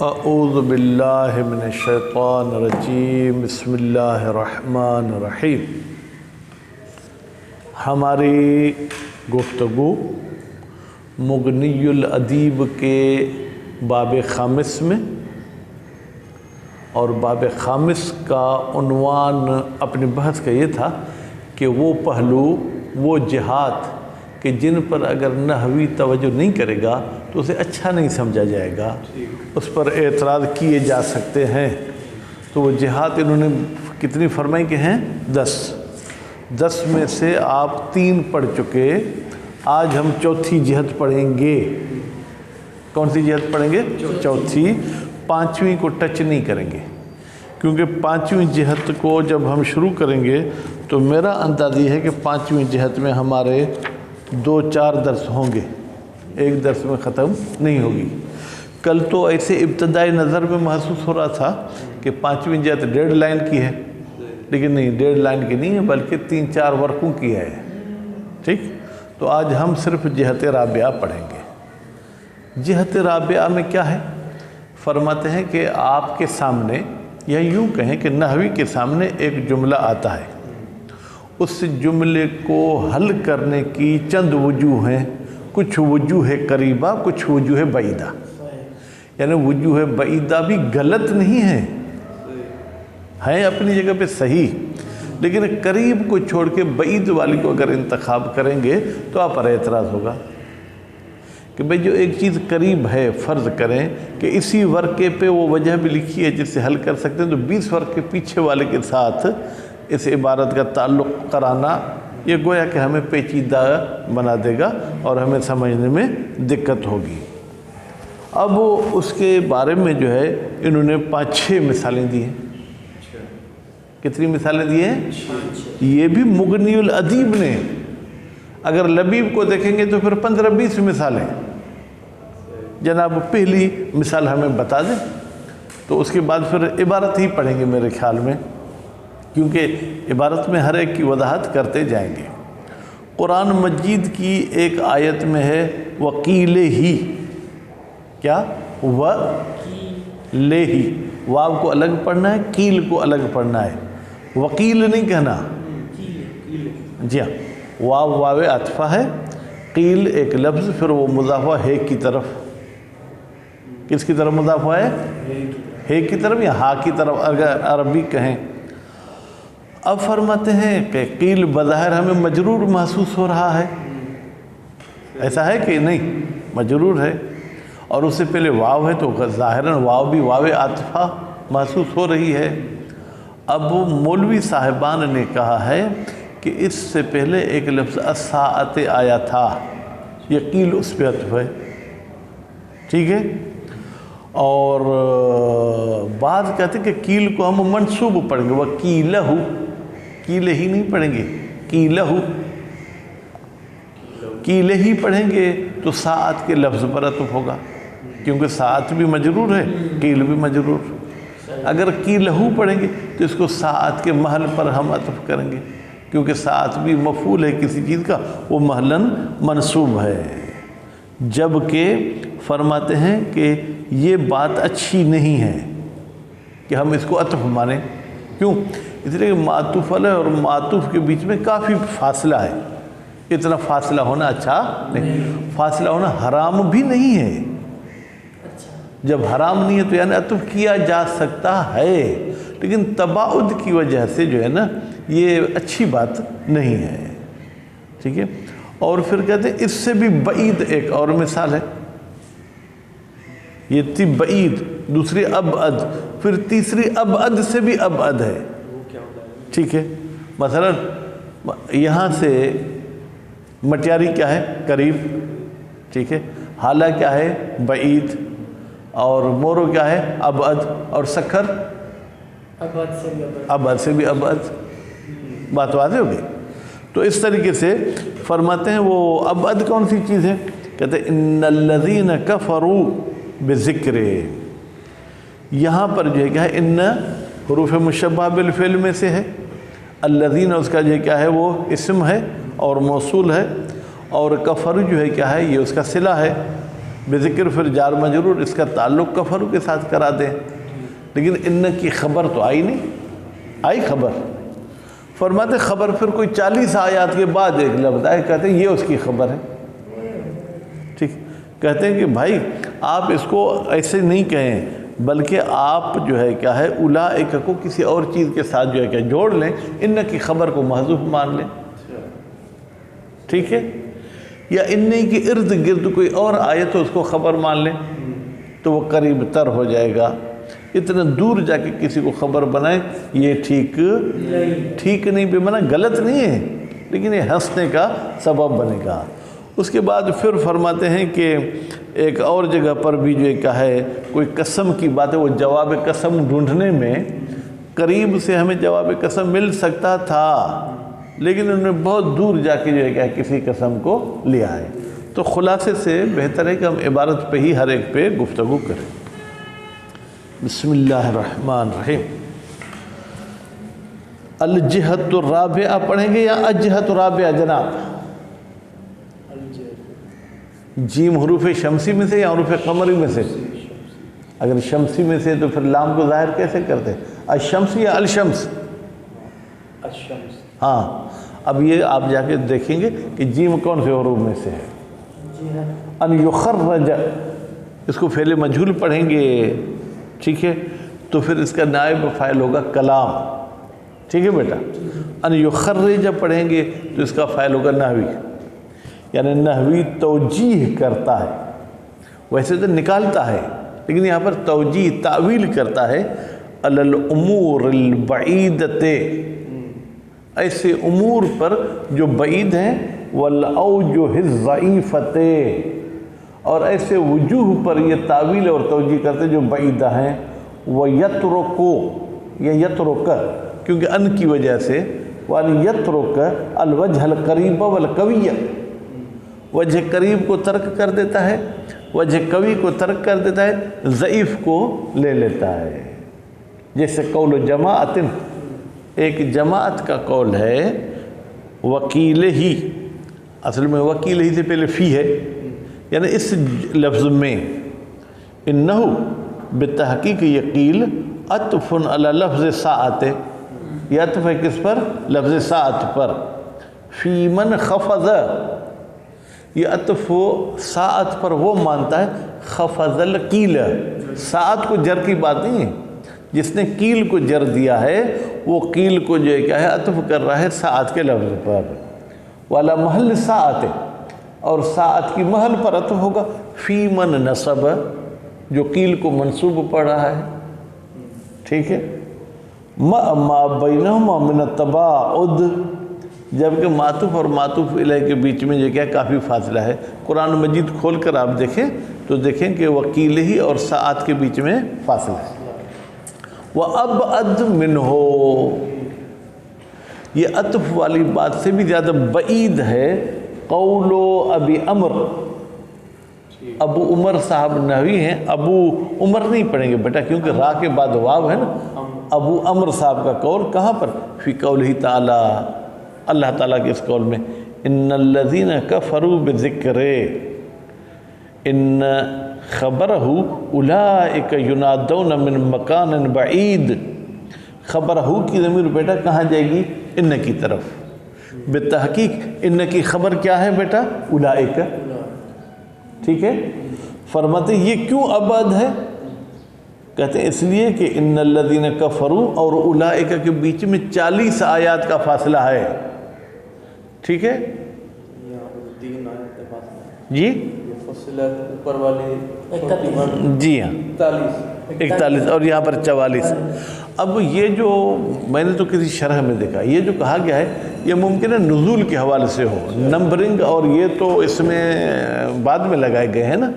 اعوذ باللہ من الشیطان الرجیم بسم اللہ الرحمن الرحیم۔ ہماری گفتگو مغنی الادیب کے باب خامس میں، اور باب خامس کا عنوان اپنی بحث کا یہ تھا کہ وہ پہلو، وہ جہات کہ جن پر اگر نحوی توجہ نہیں کرے گا تو اسے اچھا نہیں سمجھا جائے گا، اس پر اعتراض کیے جا سکتے ہیں۔ تو وہ جہات انہوں نے کتنی فرمائی کہ ہیں؟ 10 میں سے آپ 3 پڑھ چکے، آج ہم چوتھی جہت پڑھیں گے۔ کون سی جہت پڑھیں گے؟ چوتھی۔ 5ویں کو ٹچ نہیں کریں گے، کیونکہ 5ویں جہت کو جب ہم شروع کریں گے تو میرا انداز یہ ہے کہ 5ویں جہت میں ہمارے 2-4 درس ہوں گے، ایک درس میں ختم نہیں ہوگی۔ کل تو ایسے ابتدائی نظر میں محسوس ہو رہا تھا کہ 5ویں جہت 1.5 لائن کی ہے، لیکن نہیں، 1.5 لائن کی نہیں ہے، بلکہ 3-4 ورقوں کی ہے۔ ٹھیک، تو آج ہم صرف جہت رابعہ پڑھیں گے۔ جہت رابعہ میں کیا ہے؟ فرماتے ہیں کہ آپ کے سامنے، یا یوں کہیں کہ نحوی کے سامنے ایک جملہ آتا ہے، اس جملے کو حل کرنے کی چند وجوہ ہیں۔ کچھ وجوہ قریبہ، کچھ وجوہ بعیدہ، یعنی وجوہ بعیدہ بھی غلط نہیں ہیں اپنی جگہ پہ صحیح، لیکن قریب کو چھوڑ کے بعید والی کو اگر انتخاب کریں گے تو آپ پر اعتراض ہوگا کہ بھئی جو ایک چیز قریب ہے، فرض کریں کہ اسی ورقے پہ وہ وجہ بھی لکھی ہے جس سے حل کر سکتے ہیں، تو 20 ورقے پیچھے والے کے ساتھ اس عبارت کا تعلق کرانا یہ گویا کہ ہمیں پیچیدہ بنا دے گا اور ہمیں سمجھنے میں دقت ہوگی۔ اب اس کے بارے میں جو ہے انہوں نے 5-6 مثالیں دی ہیں۔ کتنی مثالیں دی ہیں؟ یہ بھی مغنی الادیب نے۔ اگر لبیب کو دیکھیں گے تو پھر 15-20 مثالیں۔ جناب پہلی مثال ہمیں بتا دیں، تو اس کے بعد پھر عبارت ہی پڑھیں گے میرے خیال میں، کیونکہ عبارت میں ہر ایک کی وضاحت کرتے جائیں گے۔ قرآن مجید کی ایک آیت میں ہے وکیل ہی، کیا؟ وکیل ہی، واو کو الگ پڑھنا ہے، کیل کو الگ پڑھنا ہے، وکیل نہیں کہنا۔ جی ہاں، واو عطفہ ہے، قیل ایک لفظ، پھر وہ مضاف ہوا ہے کی طرف۔ کس کی طرف مضاف ہوا ہے؟ ہے کی طرف یا ہا کی طرف اگر عربی کہیں۔ اب فرماتے ہیں کہ قیل بظاہر ہمیں مجرور محسوس ہو رہا ہے، ایسا ہے کہ نہیں؟ مجرور ہے، اور اس سے پہلے واو ہے تو ظاہراً واو بھی واو عاطفہ محسوس ہو رہی ہے۔ اب مولوی صاحبان نے کہا ہے کہ اس سے پہلے ایک لفظ الساعۃ آیا تھا، یہ قیل اس پہ عطف ہے، ٹھیک ہے۔ اور بعض کہتے ہیں کہ قیل کو ہم منصوب پڑھیں گے، وکیلہ، قیل ہی نہیں پڑھیں گے، قیلہ، قیل ہی پڑھیں گے تو ساعت کے لفظ پر عطف ہوگا، کیونکہ ساعت بھی مجرور ہے، قیل بھی مجرور۔ اگر قیلہ پڑھیں گے تو اس کو ساعت کے محل پر ہم عطف کریں گے، کیونکہ ساعت بھی مفعول ہے کسی چیز کا، وہ محلاً منصوب ہے۔ جبکہ فرماتے ہیں کہ یہ بات اچھی نہیں ہے کہ ہم اس کو عطف مانیں۔ کیوں؟ اس لیے کہ معطوف علیہ اور معطوف کے بیچ میں کافی فاصلہ ہے، اتنا فاصلہ ہونا اچھا نہیں، فاصلہ ہونا حرام بھی نہیں ہے۔ جب حرام نہیں ہے تو یعنی عطف کیا جا سکتا ہے، لیکن تباعد کی وجہ سے جو ہے نا یہ اچھی بات نہیں ہے، ٹھیک ہے۔ اور پھر کہتے ہیں اس سے بھی بعید ایک اور مثال ہے، یہ تھی بعید، دوسری ابعد، پھر تیسری ابعد سے بھی ابعد ہے، ٹھیک ہے۔ مثلا یہاں سے مٹیاری کیا ہے؟ قریب، ٹھیک ہے۔ حالہ کیا ہے؟ بعید، اور مورو کیا ہے؟ ابعد، اور سکھر ابعد سے بھی ابعد۔ بات واضح ہوگی؟ تو اس طریقے سے فرماتے ہیں وہ ابعد کون سی چیز ہے؟ کہتے ہیں ان الذین کفروا بذکر، یہاں پر جو ہے کیا ہے؟ ان حروف مشبہ بالفعل میں سے ہے، الذین اس کا جو ہے کیا ہے؟ وہ اسم ہے اور موصول ہے، اور کفر جو ہے کیا ہے؟ یہ اس کا صلہ ہے۔ بذکر پھر جار مجرور، اس کا تعلق کفرو کے ساتھ کرا دیں، لیکن ان کی خبر تو آئی نہیں، آئی خبر؟ فرماتے خبر پھر کوئی 40 آیات کے بعد ایک لفظ آئے، کہتے ہیں یہ اس کی خبر ہے، ٹھیک؟ کہتے ہیں کہ بھائی آپ اس کو ایسے نہیں کہیں، بلکہ آپ جو ہے کیا ہے اولئک کو کسی اور چیز کے ساتھ جو ہے کیا جوڑ لیں، ان کی خبر کو محذوف مان لیں، ٹھیک ہے؟ یا ان کی ارد گرد کوئی اور آئے تو اس کو خبر مان لیں تو وہ قریب تر ہو جائے گا۔ اتنا دور جا کے کسی کو خبر بنائیں یہ ٹھیک نہیں، بے معنی غلط نہیں ہے، لیکن یہ ہنسنے کا سبب بنے گا۔ اس کے بعد پھر فرماتے ہیں کہ ایک اور جگہ پر بھی جو کیا ہے کوئی قسم کی بات ہے، وہ جواب قسم ڈھونڈنے میں قریب سے ہمیں جواب قسم مل سکتا تھا، لیکن انہوں نے بہت دور جا کے جو ہے کیا کسی قسم کو لیا ہے۔ تو خلاصے سے بہتر ہے کہ ہم عبارت پہ ہی ہر ایک پہ گفتگو کریں۔ بسم اللہ الرحمن الرحیم۔ الجہت الرابعہ پڑھیں گے یا الجہت الرابعہ جناب؟ جیم حروف شمسی میں سے یا حروف قمری میں سے؟ اگر شمسی میں سے تو پھر لام کو ظاہر کیسے کرتے؟ الشمس یا الشمس؟ الشمس۔ ہاں، اب یہ آپ جا کے دیکھیں گے کہ جیم کون سے حروف میں سے ہے؟ ان یخرج، اس کو فعل مجہول پڑھیں گے، ٹھیک ہے؟ تو پھر اس کا نائب فاعل ہوگا کلام، ٹھیک ہے بیٹا؟ ان یخرج پڑھیں گے تو اس کا فاعل ہوگا نحوی، یعنی نحوی توجیہ کرتا ہے، ویسے تو نکالتا ہے لیکن یہاں پر توجیہ تعویل کرتا ہے، علی الامور البعیدۃ، ایسے امور پر جو بعید ہیں، والاوجہ الضعیفۃ، اور ایسے وجوہ پر یہ تعویل اور توجیہ کرتے جو بعیدہ ہیں، ویترکو یا یترک، کیونکہ ان کی وجہ سے، وَلْيَتْرُكَ الْوَجْهَ الْقَرِيبَ وَالْقَوِيَّ، وجہ قریب کو ترک کر دیتا ہے، وجہ قوی کو ترک کر دیتا ہے، ضعیف کو لے لیتا ہے۔ جیسے قول جماعت، ایک جماعت کا قول ہے، وکیل ہی، اصل میں وکیل ہی سے پہلے فی ہے، یعنی اس لفظ میں انہو بتحقیق یقیل عطف علی لفظ ساعت، یہ عطف ہے کس پر؟ لفظ ساعت پر۔ فی من خفض، یہ عطف ساعت پر وہ مانتا ہے خفض القیل، ساعت کو جر کی بات نہیں ہے، جس نے قیل کو جر دیا ہے وہ قیل کو جو ہے کیا ہے عطف کر رہا ہے ساعت کے لفظ پر۔ والا محل ساعت، اور ساعت کی محل پر عطف ہوگا فی من نصب، جو قیل کو منصوب پڑھ رہا ہے، ٹھیک ہے؟ ما بینہما من التباعد، جبکہ معطوف اور معطوف الیہ کے بیچ میں جو کیا کافی فاصلہ ہے۔ قرآن مجید کھول کر آپ دیکھیں تو دیکھیں کہ وکیل ہی اور ساعت کے بیچ میں فاصلہ ہے۔ وَأَبْعَدْ مِنْهُ، یہ عطف والی بات سے بھی زیادہ بعید ہے قول ابی عمر، ابو عمر صاحب نحوی ہیں، ابو عمر نہیں پڑھیں گے بیٹا کیونکہ را کے بعد واو ہے نا، ابو عمر صاحب کا قول کہاں پر؟ فی قولہ تعالی، اللہ تعالیٰ کے اس قول میں، ان الذین کفروا بذکر، ان خبرہ اولئک ینادون من مکان بعید، خبرہ کی ضمیر بیٹا کہاں جائے گی؟ ان کی طرف۔ بالتحقیق ان کی خبر کیا ہے بیٹا؟ اولئک، ٹھیک ہے؟ فرماتے یہ کیوں ابعد ہے؟ کہتے ہیں اس لیے کہ ان الذین کفروا اور اولئک کے بیچ میں 40 آیات کا فاصلہ ہے، ٹھیک ہے جی؟ اوپر والے جی ہاں 41 اور یہاں پر 44۔ اب یہ جو میں نے تو کسی شرح میں دیکھا، یہ جو کہا گیا ہے یہ ممکن ہے نزول کے حوالے سے ہو، نمبرنگ اور یہ تو اس میں بعد میں لگائے گئے ہیں نا،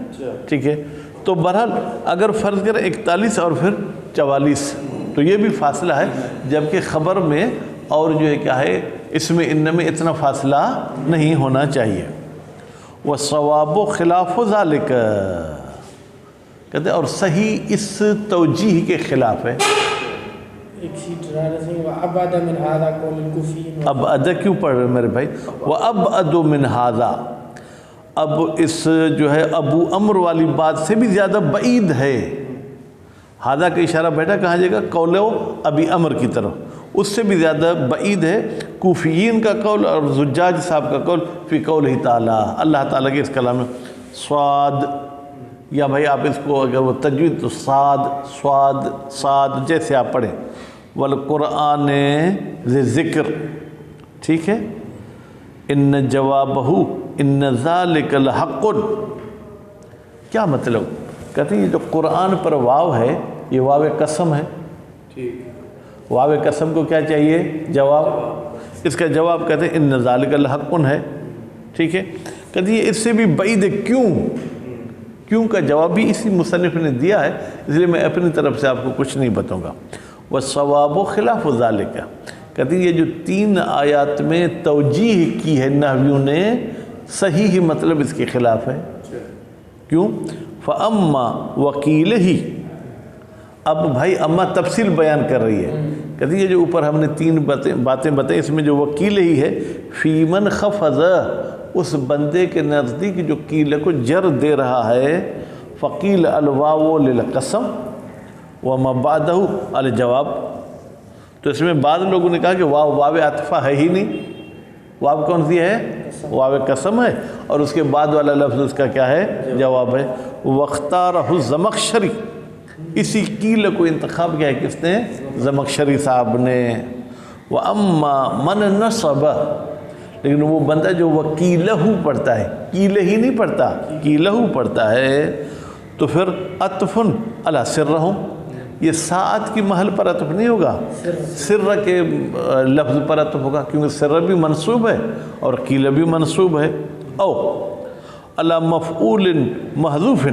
ٹھیک ہے؟ تو بہرحال اگر فرض کریں 41 اور پھر 44 تو یہ بھی فاصلہ ہے، جبکہ خبر میں اور جو ہے کیا ہے اس میں ان میں اتنا فاصلہ نہیں ہونا چاہیے۔ وَالصَّوَابُ خِلَافُ ذَلِكَ، کہتے ہیں اور صحیح اس توجیہ کے خلاف ہے۔ وَأَبْعَدَ مِنْ هَذَا قَوْلُ الْكُوفِيِّينَ، اب ادا کیوں پڑھ رہے میرے بھائی؟ وَأَبْعَدُ مِنْ هَذَا، اب اس جو ہے ابو امر والی بات سے بھی زیادہ بعید ہے. ہادہ کا اشارہ بیٹا کہاں جائے گا؟ قول ابی امر کی طرف. اس سے بھی زیادہ بعید ہے کوفیین کا قول اور زجاج صاحب کا قول فی قولہ تعالیٰ، اللہ تعالیٰ کے اس کلام میں. صاد، یا بھائی آپ اس کو اگر وہ تجوید تو صاد صاد صاد جیسے آپ پڑھیں. والقرآن ذی ذکر، ٹھیک ہے. ان جوابہ ان ذالک لحق. کیا مطلب؟ کہتے ہیں یہ جو قرآن پر واو ہے یہ واو قسم ہے. ٹھیک، واو قسم کو کیا چاہیے؟ جواب. اس کا جواب کہتے ہیں ان ذالک لحق ہے. ٹھیک ہے. کہتے ہیں اس سے بھی بعید ہے. کیوں کا جواب بھی اسی مصنف نے دیا ہے، اس لیے میں اپنی طرف سے آپ کو کچھ نہیں بتاؤں گا. والصواب خلاف ذالک. کہتے ہیں یہ جو 3 آیات میں توجیہ کی ہے نحویوں نے، صحیح مطلب اس کے خلاف ہے. کیوں؟ فَأَمَّا وَقِيلِهِ. اب بھائی اما تفصیل بیان کر رہی ہے. کہتی ہے جو اوپر ہم نے 3 باتیں بتائیں، اس میں جو وکیل ہی ہے فی من خفض، اس بندے کے نزدیک جو کیل کو جر دے رہا ہے. فقیل الواو للقسم وما بعدہ الجواب. تو اس میں بعض لوگوں نے کہا کہ واو عطفہ ہے ہی نہیں، واو کون سی ہے؟ واو قسم ہے، اور اس کے بعد والا لفظ اس کا کیا ہے؟ جواب ہے. واختارہ الزمخشری. اسی کیل کو انتخاب کیا ہے کس نے؟ زمخشری صاحب نے. وَأَمَّا مَنْ نَصَبَ. لیکن وہ بندہ جو وکیلہ پڑھتا ہے، کیلہ ہی نہیں پڑھتا، کیلہ پڑھتا ہے، تو پھر عطفن علی سرہم، یہ ساعت کی محل پر عطف نہیں ہوگا، سر کے لفظ پر عطف ہوگا، کیونکہ سر بھی منصوب ہے اور کیلہ بھی منصوب ہے. او علی مفعول محذوف،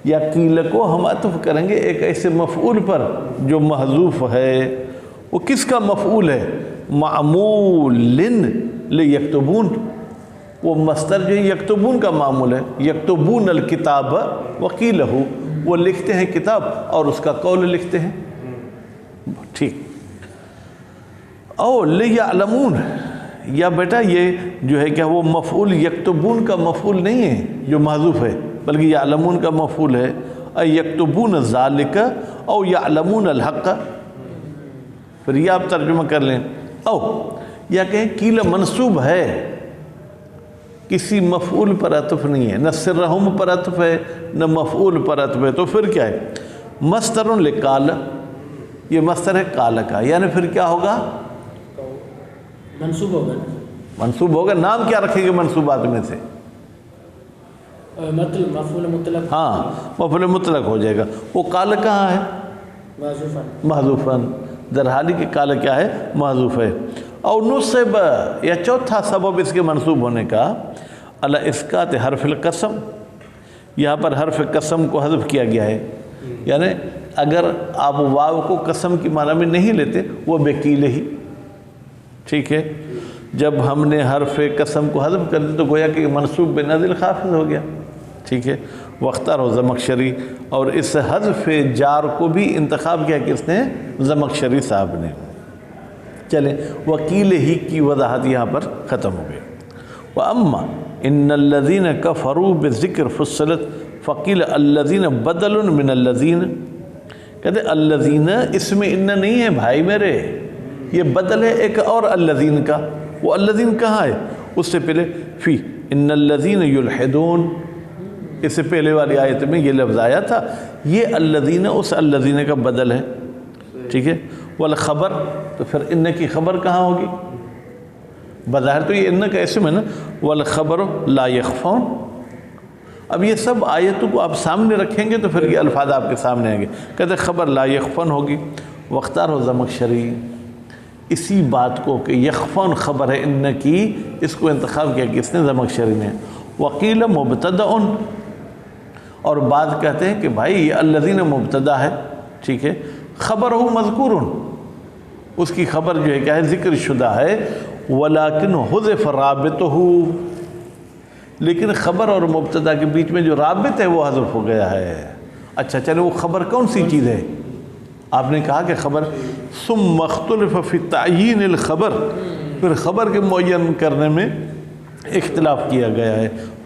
یا کیل کو ہم عطف کریں گے ایک ایسے مفعول پر جو محذوف ہے. وہ کس کا مفعول ہے؟ معمول لیکتبون. وہ مصدر جو یکتبون کا معمول ہے. یکتبون الکتاب وکیلہ، وہ لکھتے ہیں کتاب اور اس کا قول لکھتے ہیں. ٹھیک. او لیعلمون، یا بیٹا یہ جو ہے کیا وہ مفعول یکتبون کا مفعول نہیں ہے جو محذوف ہے، بلکہ یعلمون کا مفعول ہے. یکتبون ذالک او یعلمون الحق. پھر یہ آپ ترجمہ کر لیں. او یا کہیں کیل منصوب ہے، کسی مفعول پر عطف نہیں ہے، نہ سرہم پر عطف ہے نہ مفعول پر عطف ہے. تو پھر کیا ہے؟ مصدر لقال، یہ مصدر ہے قال کا، یعنی پھر کیا ہوگا؟ منصوب ہوگا. منصوب ہوگا. نام کیا رکھیں گے منصوبات میں سے؟ مفعول مطلق. ہاں، مفعول مطلق ہو جائے گا. وہ قال کہاں ہے؟ محذوفاً. درحالی کہ قال کیا ہے؟ محذوف ہے. او نصب، یا چوتھا سبب اس کے منصوب ہونے کا، علی اسقاط حرف القسم. یہاں پر حرف قسم کو حذف کیا گیا ہے. یعنی اگر آپ واو کو قسم کی معنی میں نہیں لیتے، وہ بکیل ہی. ٹھیک ہے. جب ہم نے حرف قسم کو حذف کر دیا تو گویا کہ منصوب بنازل خافض ہو گیا. ٹھیک ہے. واختارہ زمخشری، اور اس حذف جار کو بھی انتخاب کیا کس نے؟ زمخشری صاحب نے. چلیں، وکیل ہی کی وضاحت یہاں پر ختم ہو گئی. وَأَمَّا إِنَّ الَّذِينَ كَفَرُوا بِالذِّكْرِ فُصِّلَتْ فَقِيلَ الَّذِينَ بَدَلٌ مِّنَ الَّذِينَ. کہتے ہیں الَّذِينَ اس میں ان نہیں ہے بھائی میرے، یہ بدل ہے ایک اور الَّذِينَ کا. وہ الَّذِينَ کہاں ہے؟ اس سے پہلے فی ان الَّذِينَ يُلْحِدُونَ، اس سے پہلے والی آیت میں یہ لفظ آیا تھا. یہ الَّذِينَ اس الَّذِينَ کا بدل ہے. ٹھیک ہے. والخبر، تو پھر ان کی خبر کہاں ہوگی؟ بظاہر تو یہ ان کا اسم ہے نا. والخبر لا یخفون. اب یہ سب آیتوں کو آپ سامنے رکھیں گے تو پھر یہ الفاظ آپ کے سامنے آئیں گے. کہتے خبر لا یخفون ہوگی. واختارہ زمخشری، اسی بات کو کہ یخفون خبر ہے ان کی، اس کو انتخاب کیا کس نے؟ زمخشری نے. وقیل مبتدأ، اور بعض کہتے ہیں کہ بھائی یہ الذین مبتدا ہے. ٹھیک ہے. خبر ہو مذکور، اس کی خبر جو ہے کیا ہے؟ ذکر شدہ ہے. ولیکن حذف رابطہ، لیکن خبر اور مبتدا کے بیچ میں جو رابط ہے وہ حذف ہو گیا ہے. اچھا چلے، وہ خبر کون سی چیز ہے؟ آپ نے کہا کہ خبر. ثم اختلف فی تعیین الخبر، پھر خبر کے معین کرنے میں اختلاف کیا گیا ہے.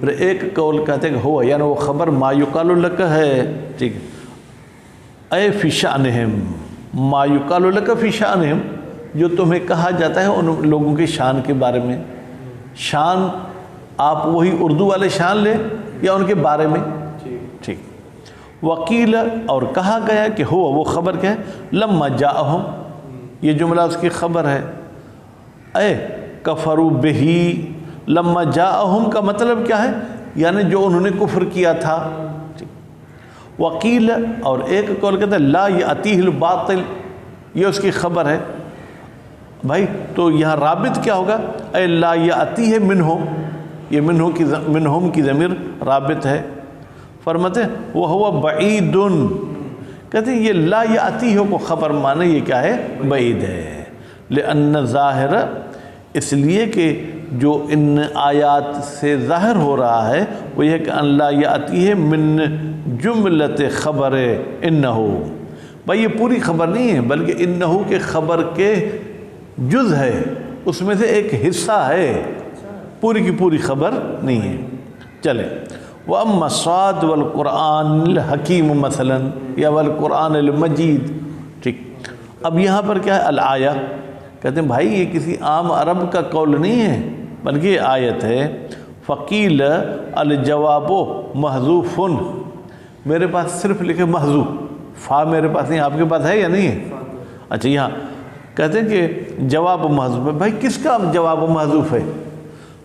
پھر ایک قول کہتے ہیں کہ ہوا یعنی وہ خبر ما یقال لک ہے، ٹھیک ہے، اے فی شأنہم، ما یقال لک فی شأنہم، جو تمہیں کہا جاتا ہے ان لوگوں کی شان کے بارے میں. شان آپ وہی اردو والے شان لیں یا ان کے بارے میں؟ ٹھیک. وقیل اور کہا گیا کہ ہوا وہ خبر کیا ہے، لما جاءہم، یہ جملہ اس کی خبر ہے. اے کفروا بہی، لما جاءہم کا مطلب کیا ہے، یعنی جو انہوں نے کفر کیا تھا. وقیل اور ایک قول کہتا ہے لا یأتیہ الباطل، یہ اس کی خبر ہے. بھائی تو یہاں رابط کیا ہوگا، اے لا یأتیہ منہم، یہ منہم کی ضمیر رابط ہے. فرماتے ہیں وہو بعید، کہتے ہیں یہ لا یأتیہ کو خبر مانے یہ کیا ہے، بعید ہے. لأن ظاہر، اس لیے کہ جو ان آیات سے ظاہر ہو رہا ہے وہ یہ کہ ان لا یأتیہ من جملت خبر انہو، بھائی یہ پوری خبر نہیں ہے بلکہ انہو کے خبر کے جز ہے، اس میں سے ایک حصہ ہے، پوری کی پوری خبر نہیں ہے. چلے وَأَمَّا الصَّادُ وَالْقُرْآنِ الْحَكِيمُ مثلاً یا وَالْقُرْآنِ الْمَجِيدُ. ٹھیک، اب یہاں پر کیا ہے الآیہ، کہتے ہیں بھائی یہ کسی عام عرب کا قول نہیں ہے بلکہ یہ آیت ہے. فقیل الجواب محذوف، میرے پاس صرف لکھے محذوف، فا میرے پاس نہیں، آپ کے پاس ہے یا نہیں ہے؟ اچھا یہاں کہتے ہیں کہ جواب محذوف ہے. بھائی کس کا جواب محذوف ہے؟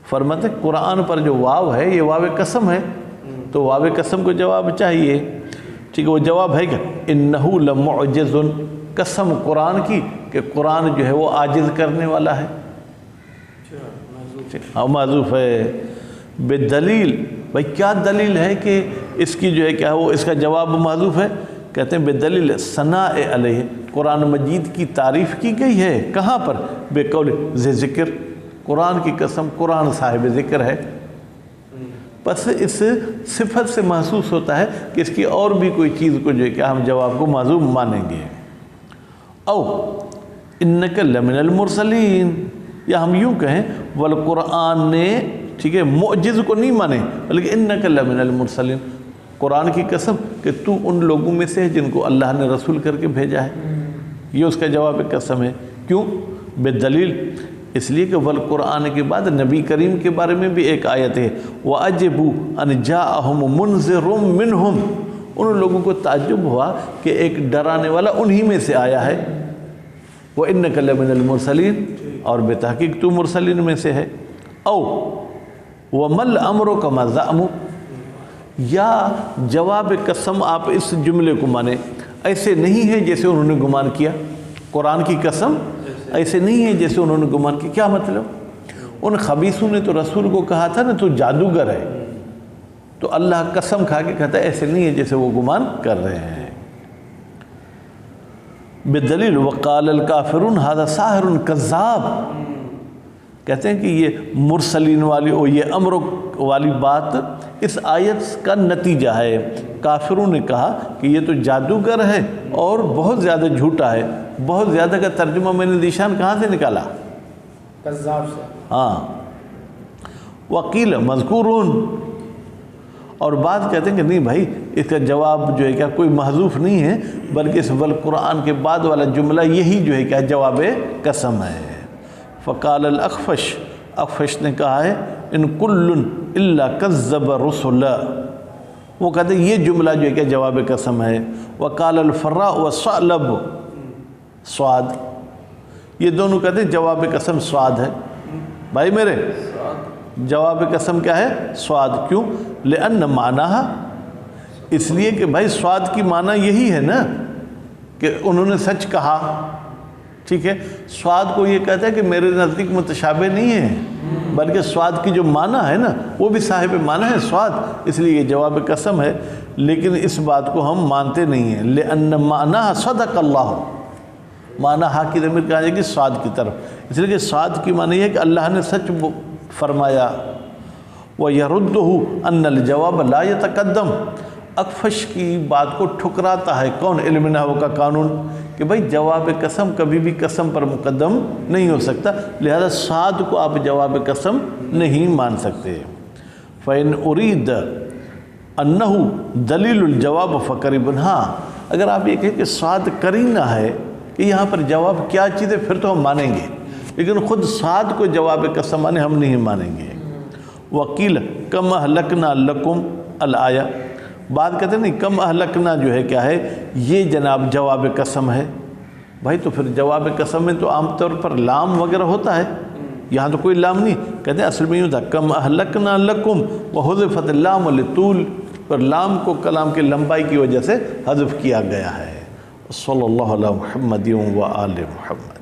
فرماتے ہیں قرآن پر جو واو ہے یہ واو قسم ہے، تو واو قسم کو جواب چاہیے. ٹھیک ہے، وہ جواب ہے کہ انہو لمعجز، قسم قرآن کی کہ قرآن جو ہے وہ عاجز کرنے والا ہے. ہاں معذوف ہے. بدلیل، بھائی کیا دلیل ہے کہ اس کی جو ہے کیا وہ اس کا جواب معذوف ہے؟ کہتے ہیں بدلیل ثناء علیہ، قرآن مجید کی تعریف کی گئی ہے. کہاں پر؟ بے قول ذی ذکر، قرآن کی قسم قرآن صاحب ذکر ہے. بس اس صفت سے محسوس ہوتا ہے کہ اس کی اور بھی کوئی چیز کو جو ہے کہ ہم جواب کو معذوف مانیں گے. او انک لمن المرسلین، یا ہم یوں کہیں والقرآن نے، ٹھیک ہے، معجز کو نہیں مانے بلکہ انک لمن المرسلین، قرآن کی قسم کہ تو ان لوگوں میں سے ہے جن کو اللہ نے رسول کر کے بھیجا ہے. یہ اس کا جواب قسم ہے. کیوں؟ بدلیل، اس لیے کہ والقرآن کے بعد نبی کریم کے بارے میں بھی ایک آیت ہے وَأَجِبُوا أَنْ جَاءَهُمْ مُنذِرٌ مِّنْهُمْ، ان لوگوں کو تعجب ہوا کہ ایک ڈرانے والا انہی میں سے آیا ہے. وَإِنَّكَ لَمِنَ الْمُرْسَلِينَ، اور بے تحقیق تو مرسلین میں سے ہے. او وَمَا الْأَمْرُ كَمَا زَعَمُوا، یا جواب قسم آپ اس جملے کو مانیں ایسے نہیں ہے جیسے انہوں نے گمان کیا. قرآن کی قسم ایسے نہیں ہے جیسے انہوں نے گمان کیا. کیا مطلب؟ ان خبیثوں نے تو رسول کو کہا تھا نا تو جادوگر ہے، تو اللہ قسم کھا کے کہتا ہے ایسے نہیں ہے جیسے وہ گمان کر رہے ہیں. بدلیل وقال الکافرون ھذا ساحر کذاب، کہتے ہیں کہ یہ مرسلین والی اور یہ امر والی بات اس آیت کا نتیجہ ہے. کافروں نے کہا کہ یہ تو جادوگر ہے اور بہت زیادہ جھوٹا ہے. بہت زیادہ کا ترجمہ میں نے ذیشان کہاں سے نکالا؟ کذاب سے. ہاں. وقیل مذکورون، اور بعض کہتے ہیں کہ نہیں بھائی اس کا جواب جو ہے کیا کوئی محذوف نہیں ہے بلکہ اس والقرآن کے بعد والا جملہ یہی جو ہے کیا جواب قسم ہے. فقال الاخفش، اخفش نے کہا ہے ان کل الا کذب رسل، وہ کہتے ہیں یہ جملہ جو ہے کیا جواب قسم ہے. وقال الفراء والثعلب، سعاد، یہ دونوں کہتے ہیں جواب قسم سعاد ہے. بھائی میرے جواب قسم کیا ہے؟ سعاد. کیوں؟ لأن معناہا، اس لیے کہ بھائی سعاد کی معنی یہی ہے نا کہ انہوں نے سچ کہا. ٹھیک ہے، سعاد کو یہ کہتا ہے کہ میرے نزدیک متشابہ نہیں ہے بلکہ سعاد کی جو معنی ہے نا وہ بھی صاحب معنی ہے سعاد، اس لیے یہ جواب قسم ہے. لیکن اس بات کو ہم مانتے نہیں ہیں. لأن معناہا صدق اللہ، معنی ہا کی ضمیر کہا جائے گی سعاد کی طرف، اس لیے کہ سعاد کی معنی یہ ہے کہ اللہ نے سچ فرمایا. وَيَرُدُّهُ أَنَّ الْجَوَابَ لَا يَتَقَدَّمُ، اکفش کی بات کو ٹھکراتا ہے کون؟ علم نحو کا قانون کہ بھائی جواب قسم کبھی بھی قسم پر مقدم نہیں ہو سکتا، لہذا صاد کو آپ جواب قسم نہیں مان سکتے۔ فَإِنْ أُرِيدَ أَنَّهُ دلیل الجواب فقریب، ہاں اگر آپ یہ کہیں کہ صاد قرینہ ہے کہ یہاں پر جواب کیا چیز ہے پھر تو ہم مانیں گے، لیکن خود صاد کو جواب قسم مانے ہم نہیں مانیں گے۔ وکیل کم اہلکنا لکم الآیہ، بات کہتے ہیں نہیں کم اہلکنا جو ہے کیا ہے، یہ جناب جواب قسم ہے۔ بھائی تو پھر جواب قسم میں تو عام طور پر لام وغیرہ ہوتا ہے، یہاں تو کوئی لام نہیں، کہتے ہیں اصل میں یوں تھا کم اہلکنا لکم وحذفت اللام لطول، پر لام کو کلام کے لمبائی کی وجہ سے حذف کیا گیا ہے۔ صلی اللہ علیہ محمد و آل محمد۔